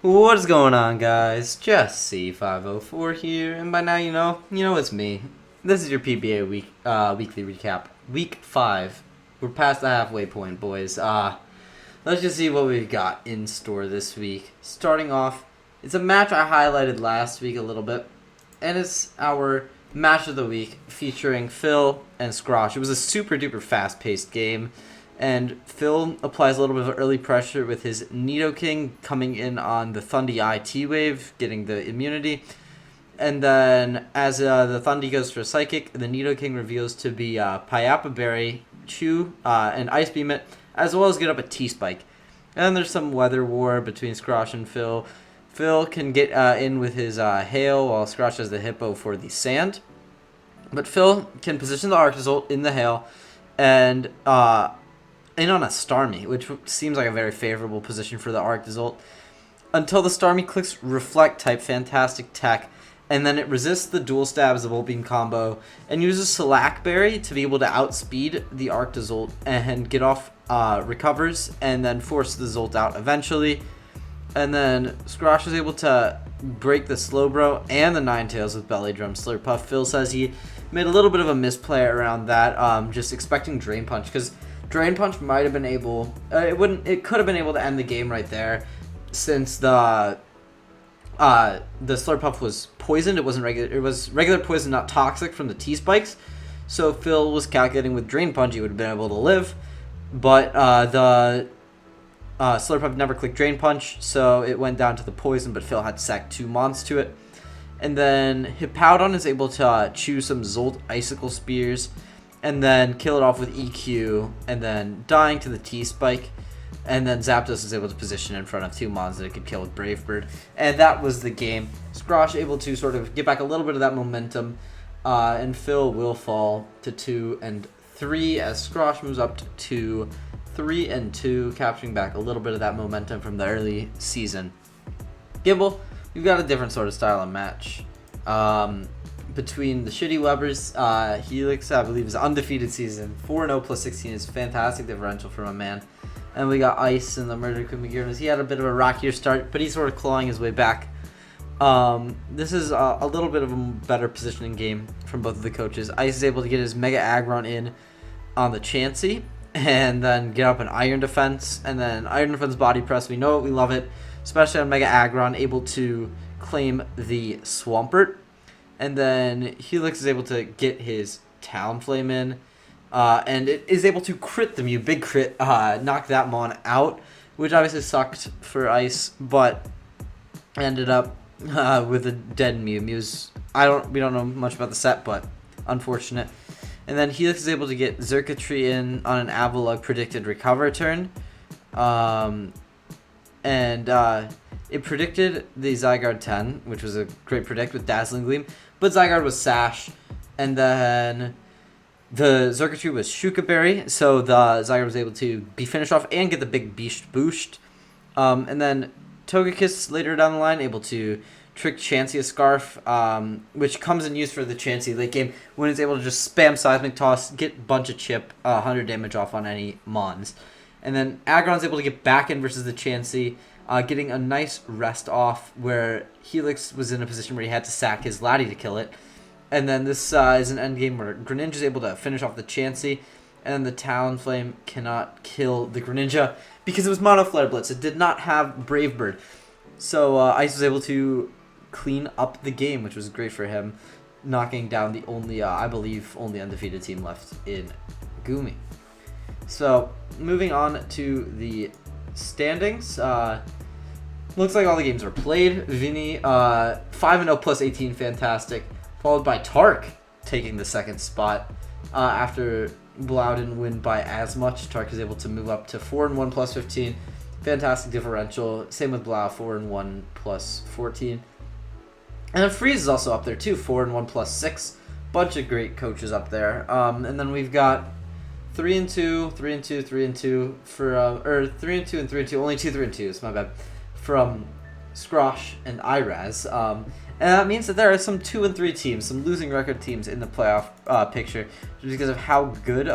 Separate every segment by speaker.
Speaker 1: What is going on, guys? Jesse504 here, and by now you know it's me. This is your PBA weekly recap, week 5. We're past the halfway point, boys. Let's just see what we've got in store this week. Starting off, it's a match I highlighted last week a little bit, and it's our match of the week featuring Phil and Scrosh. It was a super duper fast-paced game. And Phil applies a little bit of early pressure with his Nidoking coming in on the Thundy IT wave, getting the immunity. And then as the Thundy goes for Psychic, the Nidoking reveals to be Payapa Berry, Chew, and Ice Beam it, as well as get up a T-Spike. And then there's some weather war between Scrosh and Phil. Phil can get in with his Hail, while Scrosh has the Hippo for the Sand. But Phil can position the Arctozolt in the Hail, and in on a Starmie, which seems like a very favorable position for the Arctozolt, until the Starmie clicks Reflect type fantastic tech, and then it resists the dual stabs of Volt Beam combo, and uses Slackberry to be able to outspeed the Arctozolt and get off recovers, and then force the Zolt out eventually. And then Scrosh is able to break the Slowbro and the Ninetales with Belly Drum Slurpuff. Phil says he made a little bit of a misplay around that, just expecting Drain Punch, because Drain Punch might have been able, it could have been able to end the game right there, since the Slurpuff was poisoned. It wasn't regular. It was regular poison, not toxic, from the T-Spikes. So Phil was calculating with Drain Punch he would have been able to live, but the Slurpuff never clicked Drain Punch, so it went down to the poison. But Phil had to sack 2 Mons to it, and then Hippowdon is able to choose some Zolt Icicle Spears, and then kill it off with EQ, and then dying to the T-Spike. And then Zapdos is able to position in front of 2 Mons that it could kill with Brave Bird. And that was the game. Scrosh able to sort of get back a little bit of that momentum, and Phil will fall to 2 and 3 as Scrosh moves up to 3 and 2, capturing back a little bit of that momentum from the early season. Gimbal, you've got a different sort of style of match. Between the Shitty Webbers, Helix, I believe, is undefeated season. 4-0 plus 16 is fantastic differential for my man. And we got Ice and the Murder Queen McGivens. He had a bit of a rockier start, but he's sort of clawing his way back. This is a little bit of a better positioning game from both of the coaches. Ice is able to get his Mega Aggron in on the Chansey, and then get up an Iron Defense, and then Iron Defense Body Press. We know it, we love it, especially on Mega Aggron, able to claim the Swampert. And then Helix is able to get his Talonflame in, and it is able to crit the Mew, big crit, knock that Mon out, which obviously sucked for Ice, but ended up with a dead Mew. Mew's, we don't know much about the set, but unfortunate. And then Helix is able to get Xurkitree in on an Avalugg predicted recover turn, it predicted the Zygarde 10, which was a great predict with Dazzling Gleam, but Zygarde was Sash, and then the Xurkitree was Shuka Berry, so the Zygarde was able to be finished off and get the big Beast boost. And then Togekiss later down the line able to trick Chansey Scarf, which comes in use for the Chansey late game when it's able to just spam Seismic Toss, get bunch of chip, 100 damage off on any Mons. And then Aggron's able to get back in versus the Chansey, getting a nice rest off where Helix was in a position where he had to sack his Laddie to kill it. And then this is an end game where Greninja is able to finish off the Chansey, and then the Talonflame cannot kill the Greninja because it was Mono Flare Blitz. It did not have Brave Bird. So Ice was able to clean up the game, which was great for him, knocking down the only, I believe, only undefeated team left in Gumi. So moving on to the standings. Looks like all the games are played. Vinny, 5-0 plus 18, fantastic. Followed by Tark, taking the second spot. After Blau didn't win by as much, Tark is able to move up to 4-1 plus 15. Fantastic differential. Same with Blau, 4-1 plus 14. And then Freeze is also up there too, 4-1 plus 6. Bunch of great coaches up there. And then we've got 3-2, 3-2, 3-2 for or 3-2 and 3-2. Only 2 3-2s, my bad. From Scrosh and Iraz. And that means that there are some 2 and 3 teams, some losing record teams in the playoff picture, just because of how good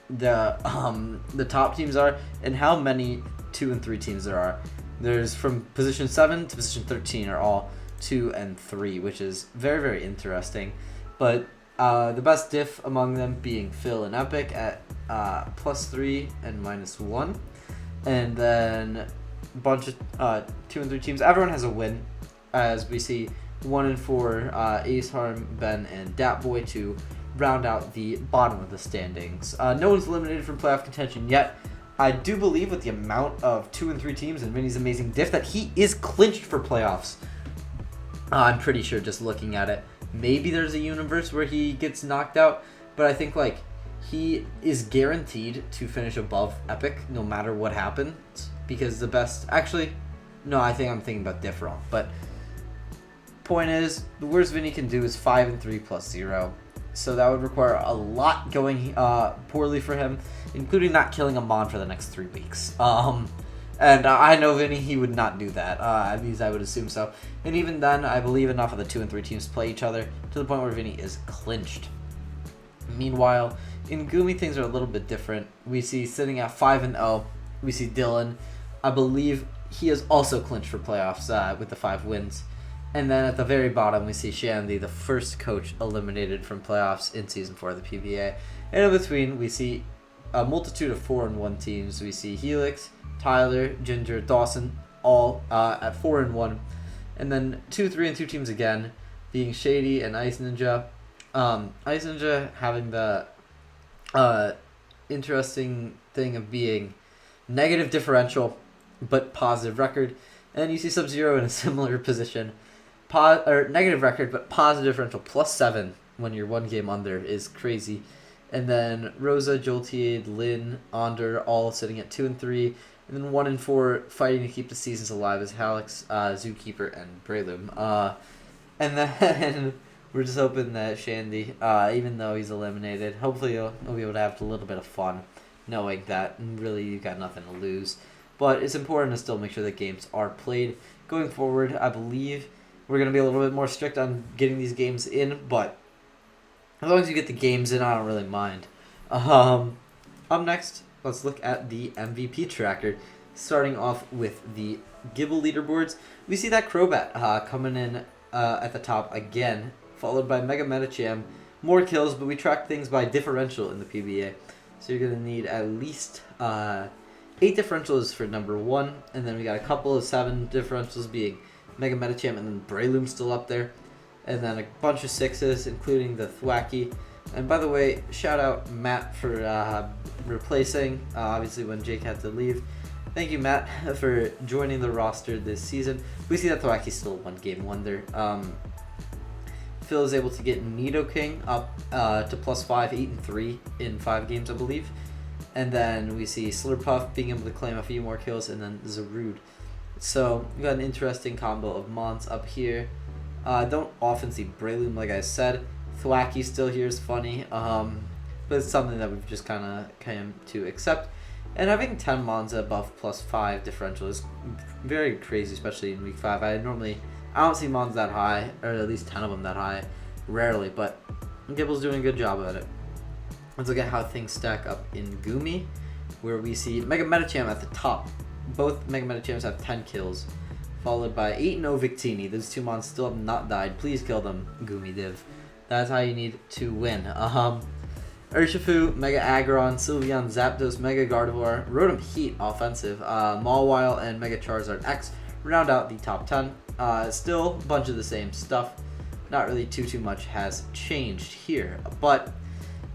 Speaker 1: the top teams are and how many 2 and 3 teams there are. There's from position 7 to position 13 are all 2 and 3, which is very, very interesting. But the best diff among them being Phil and Epic at +3 and -1. And then a bunch of 2 and 3 teams. Everyone has a win, as we see 1 and 4 Ace, Harm, Ben, and Datboy to round out the bottom of the standings. No one's eliminated from playoff contention yet. I do believe with the amount of 2 and 3 teams and Vinny's amazing diff that he is clinched for playoffs. I'm pretty sure just looking at it. Maybe there's a universe where he gets knocked out, but I think like he is guaranteed to finish above Epic no matter what happens, because the best... Actually, no, I think I'm thinking about diff wrong, but point is, the worst Vinny can do is 5 and 3 plus 0. So that would require a lot going poorly for him, including not killing a Mon for the next 3 weeks. And I know Vinny, he would not do that. At least I would assume so. And even then, I believe enough of the 2 and 3 teams play each other to the point where Vinny is clinched. Meanwhile, in Gumi, things are a little bit different. We see sitting at 5 and 0. We see Dylan. I believe he is also clinched for playoffs with the 5 wins. And then at the very bottom, we see Shandy, the first coach eliminated from playoffs in Season 4 of the PBA. And in between, we see a multitude of 4 and 1 teams. We see Helix, Tyler, Ginger, Dawson, all at 4 and 1. And then 2, 3, and 2 teams again, being Shady and Ice Ninja. Ice Ninja having the interesting thing of being negative differential, but positive record. And you see Sub-Zero in a similar position. Negative record, but positive differential +7 when you're 1 game under is crazy. And then Rosa, Joltiade, Lynn, Onder all sitting at 2 and 3. And then 1 and 4 fighting to keep the seasons alive is Halix, Zookeeper, and Breloom. And then we're just hoping that Shandy, even though he's eliminated, hopefully he'll be able to have a little bit of fun knowing that really you got nothing to lose. But it's important to still make sure that games are played. Going forward, I believe we're going to be a little bit more strict on getting these games in, but as long as you get the games in, I don't really mind. Up next, let's look at the MVP tracker. Starting off with the Gibble leaderboards, we see that Crobat coming in at the top again, followed by Mega Metacham. More kills, but we track things by differential in the PBA. So you're going to need at least 8 differentials for number 1, and then we got a couple of 7 differentials being Mega Metacham and then Breloom still up there. And then a bunch of 6s, including the Thwacky. And by the way, shout out Matt for replacing, obviously when Jake had to leave. Thank you, Matt, for joining the roster this season. We see that Thwacky's still a 1-game wonder. Phil is able to get Nidoking up to +5, 8 and 3 in 5 games, I believe. And then we see Slurpuff being able to claim a few more kills, and then Zarude. So we got an interesting combo of Mons up here. Don't often see Breloom, like I said. Thwacky still here is funny, but it's something that we've just kind of came to accept. And having 10 Mons above +5 differential is very crazy, especially in week 5. I don't see Mons that high, or at least 10 of them that high, rarely, but Gibble's doing a good job at it. Let's look at how things stack up in Gumi, where we see Mega Metacham at the top. Both Mega Metachams have 10 kills, followed by 8 no Victini. Those 2 Mons still have not died. Please kill them, Gumi Div. That's how you need to win. Urshifu, Mega Aggron, Sylveon, Zapdos, Mega Gardevoir, Rotom Heat offensive, Mawile, and Mega Charizard X round out the top 10. Still a bunch of the same stuff. Not really too much has changed here, but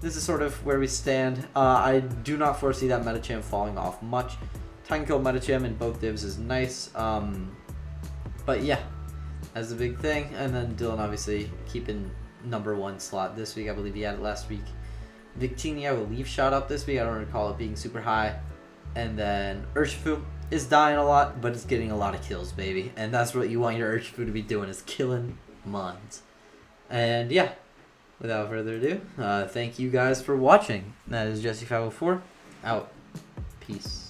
Speaker 1: this is sort of where we stand. I do not foresee that Metacham falling off much. Tankill Metacham in both divs is nice, but yeah, that's a big thing. And then Dylan obviously keeping number 1 slot this week. I believe he had it last week. Victini, I believe, shot up this week. I don't recall it being super high. And then Urshifu is dying a lot, but it's getting a lot of kills, baby. And that's what you want your Urshifu to be doing, is killing Mons. And yeah, without further ado, thank you guys for watching. That is Jesse504, out. Peace.